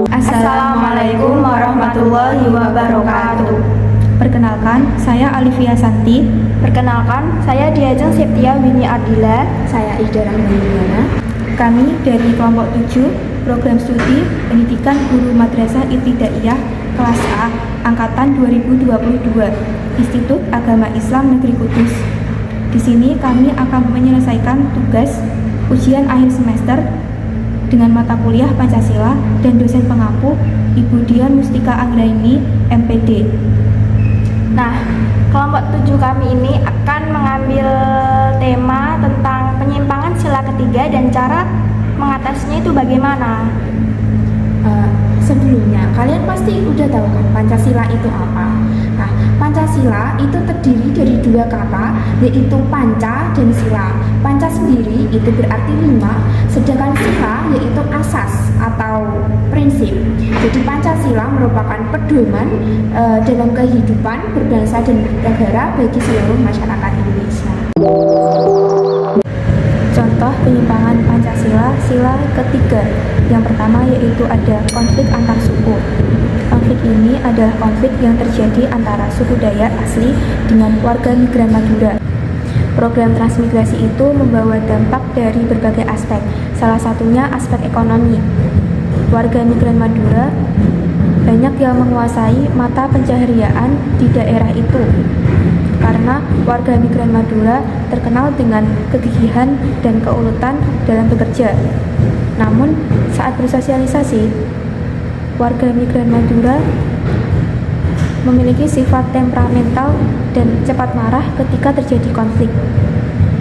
Assalamualaikum warahmatullahi wabarakatuh. Perkenalkan, saya Alivia Santi. Perkenalkan, saya Diajeng Septia Winnie Ardila. Saya Ida Rahmaniana. Kami dari kelompok 7 Program Studi Pendidikan Guru Madrasah Ibtidaiyah kelas A angkatan 2022 Institut Agama Islam Negeri Kudus. Di sini kami akan menyelesaikan tugas ujian akhir semester dengan mata kuliah Pancasila dan dosen pengampu Ibu Dian Mustika Anggraini, MPD. Nah, kelompok 7 kami ini akan mengambil tema tentang penyimpangan sila ketiga dan cara mengatasinya itu bagaimana. Sebelumnya, kalian pasti udah tahu kan Pancasila itu apa? Nah, Pancasila itu terdiri dari dua kata, yaitu panca dan sila. Panca sendiri itu berarti 5, sedangkan sila yaitu asas atau prinsip. Jadi Pancasila merupakan pedoman dalam kehidupan berbangsa dan bernegara bagi seluruh masyarakat Indonesia. Contoh penyimpangan Pancasila sila ketiga. Yang pertama yaitu ada konflik antar suku. Konflik ini adalah konflik yang terjadi antara suku Dayak asli dengan warga migran Madura. Program transmigrasi itu membawa dampak dari berbagai aspek, salah satunya aspek ekonomi. Warga migran Madura banyak yang menguasai mata pencaharian di daerah itu, karena warga migran Madura terkenal dengan kegigihan dan keuletan dalam bekerja. Namun, saat bersosialisasi, warga migran Madura memiliki sifat temperamental dan cepat marah ketika terjadi konflik.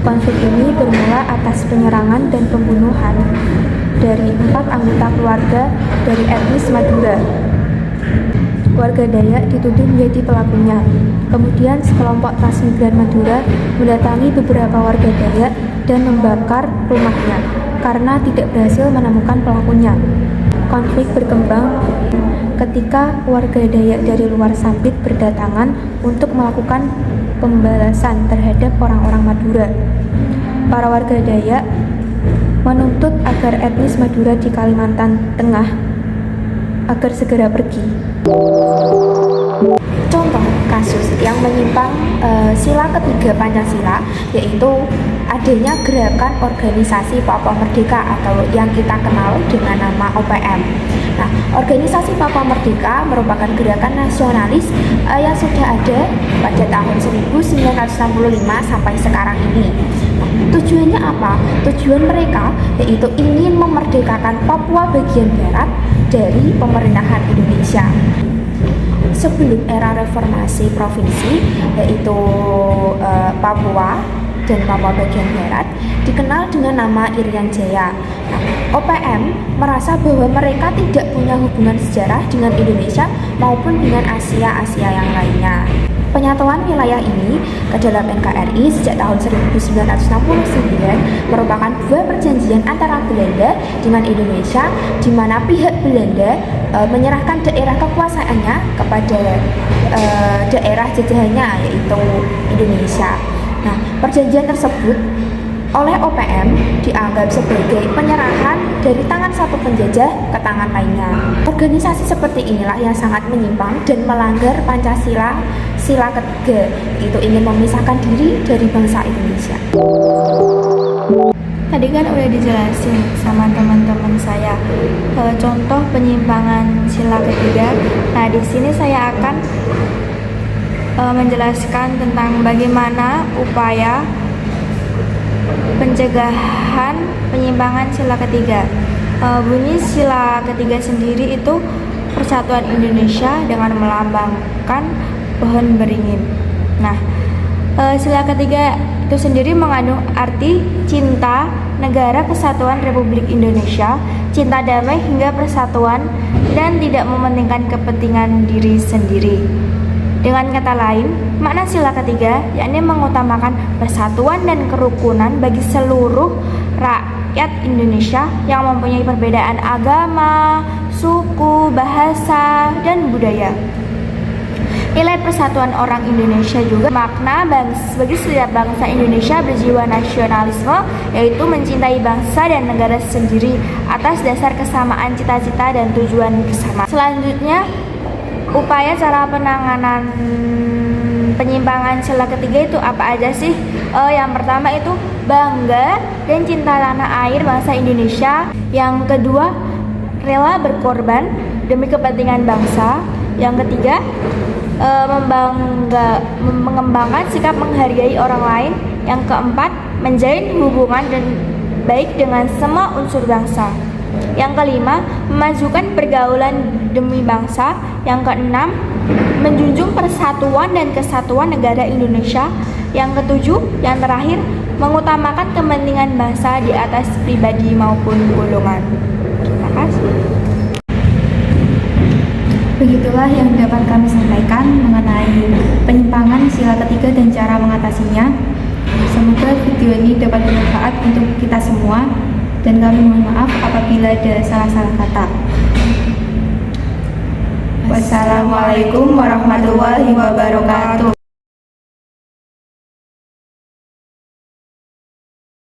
Konflik ini bermula atas penyerangan dan pembunuhan dari 4 anggota keluarga dari etnis Madura. Warga Dayak dituduh menjadi pelakunya. Kemudian sekelompok transmigran Madura mendatangi beberapa warga Dayak dan membakar rumahnya karena tidak berhasil menemukan pelakunya. Konflik berkembang ketika warga Dayak dari luar Sampit berdatangan untuk melakukan pembalasan terhadap orang-orang Madura. Para warga Dayak menuntut agar etnis Madura di Kalimantan Tengah agar segera pergi. Contoh kasus yang menyimpang sila ketiga Pancasila yaitu adanya gerakan organisasi Papua Merdeka atau yang kita kenal dengan nama OPM. Nah, organisasi Papua Merdeka merupakan gerakan nasionalis yang sudah ada pada tahun 1965 sampai sekarang ini. Nah, tujuannya apa? Tujuan mereka yaitu ingin memerdekakan Papua bagian barat dari pemerintahan Indonesia. Sebelum era reformasi provinsi yaitu Papua dan Papua bagian barat dikenal dengan nama Irian Jaya. Nah, OPM merasa bahwa mereka tidak punya hubungan sejarah dengan Indonesia maupun dengan Asia yang lainnya. Penyatuan wilayah ini ke dalam NKRI sejak tahun 1969 merupakan buah perjanjian antara Belanda dengan Indonesia, di mana pihak Belanda menyerahkan daerah kekuasaannya kepada daerah jajahannya yaitu Indonesia. Nah, perjanjian tersebut oleh OPM dianggap sebagai penyerahan dari tangan satu penjajah ke tangan lainnya. Organisasi seperti inilah yang sangat menyimpang dan melanggar Pancasila sila ketiga, itu ingin memisahkan diri dari bangsa Indonesia. Tadi kan udah dijelasin sama teman-teman saya contoh penyimpangan sila ketiga. Nah, di sini saya akan menjelaskan tentang bagaimana upaya pencegahan penyimpangan sila ketiga. Bunyi sila ketiga sendiri itu persatuan Indonesia dengan melambangkan pohon beringin. Nah, sila ketiga itu sendiri mengandung arti cinta negara kesatuan Republik Indonesia, cinta damai hingga persatuan, dan tidak mementingkan kepentingan diri sendiri. Dengan kata lain, makna sila ketiga yakni mengutamakan persatuan dan kerukunan bagi seluruh rakyat Indonesia yang mempunyai perbedaan agama, suku, bahasa, dan budaya. nilai persatuan orang Indonesia juga. Makna bagi setiap bangsa Indonesia berjiwa nasionalisme, yaitu mencintai bangsa dan negara sendiri atas dasar kesamaan cita-cita dan tujuan bersama. Selanjutnya, upaya cara penanganan penyimpangan sila ketiga itu apa aja sih? Yang pertama itu bangga dan cinta tanah air bangsa Indonesia. Yang kedua, rela berkorban demi kepentingan bangsa. Yang ketiga, mengembangkan sikap menghargai orang lain. Yang keempat, menjalin hubungan dan baik dengan semua unsur bangsa. Yang kelima, memajukan pergaulan demi bangsa. Yang keenam, menjunjung persatuan dan kesatuan negara Indonesia. Yang ketujuh, yang terakhir, mengutamakan kepentingan bangsa di atas pribadi maupun golongan. Terima kasih. Begitulah yang dapat kami sampaikan mengenai penyimpangan sila ketiga dan cara mengatasinya. Semoga video ini dapat bermanfaat untuk kita semua, dan kami mohon maaf apabila ada salah-salah kata. Wassalamualaikum warahmatullahi wabarakatuh.